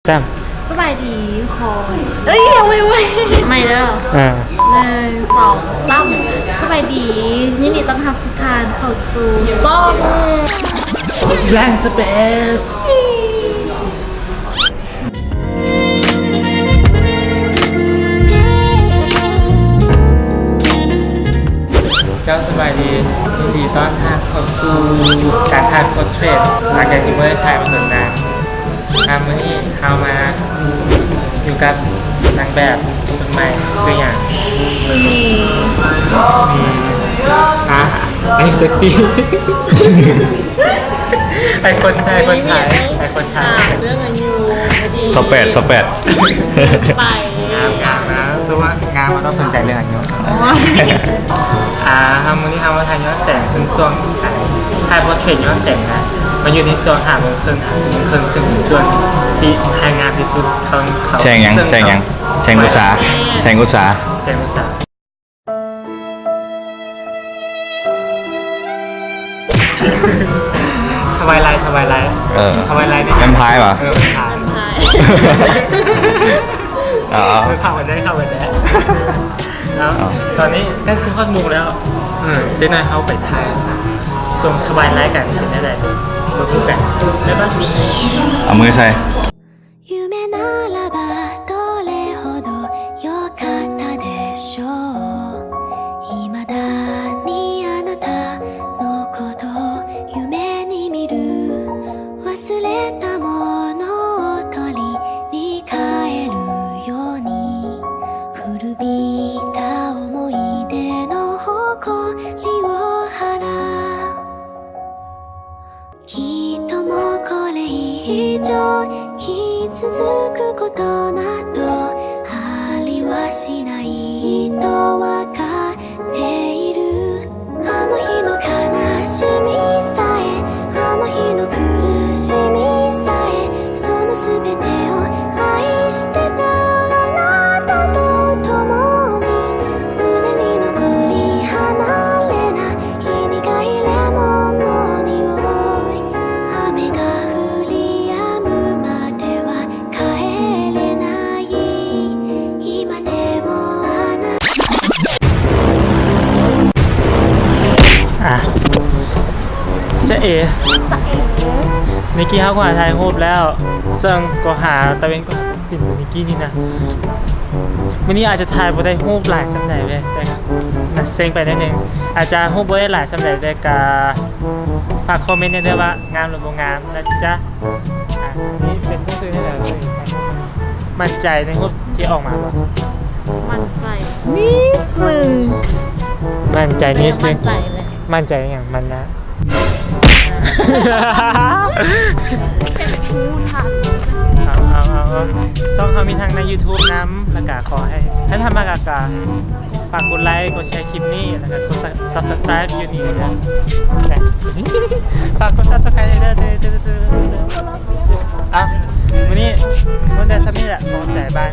ตั้มสบายดีคอยเอ้ยยังไม่เด้อ1 2 3สบายดียินดีต้อนรับทุกท่านเข้าสู่ซ่องแบงค์สเปซเจ้าสบายดียินดีต้อนรับเข้าสู่การถ่ายโพสเทรตหลังจากที่ไม่ได้ถ่ายมาถึงนานวันนี้เขามาอยู่กับนางแบบคนใหม่ชื่ออย่างมีไอ้เจ๊กตี้ไอ้คนถ่ายเรื่องอายุสเปดไปงามนะซึ่งว่างามมันต้องสนใจเรื่องอายุวันนี้ทำมาถ่ายย้อนแสงซึ่งช่วงถ่ายโพสเทรตย้อนแสงนะมันอยู่ในส่วน5 โมงครึ่งซึ่งเป็นส่วนที่ถ่ายงานที่สุดเขาแช่งยังอุตสาทวายไลท์นี่แอมพายป่ะแอมพายเข้ากันได้แล้วตอนนี้ใกล้ซื้อข้อมูลแล้วเจ๊นายเขาไปถ่ายส่งทวายไลท์กันเห็นได้เลยมาพูดกันได้ปะเอามือใส่続くことなどありはしないとわかっているあの日の悲しみさえあの日の苦しみさえその全てを愛してたあなたと共に胸に残り離れない苦いレモンの匂い雨が降り止むまでは帰れない今でもあなたจะเอเมื่อกี้เขาก็หาถ่ายรูปแล้วซึ่งก็หาตะเวนก็ปิ่นเมื่อกี้นี่นะวันนี้อาจจะถ่ายบ่ได้รูปหลายสำหรับเลยแต่นะเซ็งไปนิดนึงอาจจะรูปบ่ได้หลายสำหรับแต่ก็ฝากคอมเมนต์ได้ด้วยว่างามหรือบ่งามนะจ๊ะนี่เป็นผู้ซื้อให้แล้วมั่นใจในรูปที่ออกมาป่ะมั่นใจนิดนึงมั่นใจนิดนึงเลย มั่นใจอย่างมันนะเอาซ่องเขามีทางใน YouTube น้ำแล้วก็ขอให้ท่านทำมากกะฝากกดไลค์กดแชร์คลิปนี้แล้วก็กด Subscribe อยู่นี่นะฝากกด Subscribe เด้อวันนี้วันเดือนซัมนี่แหละขอใจบ้าน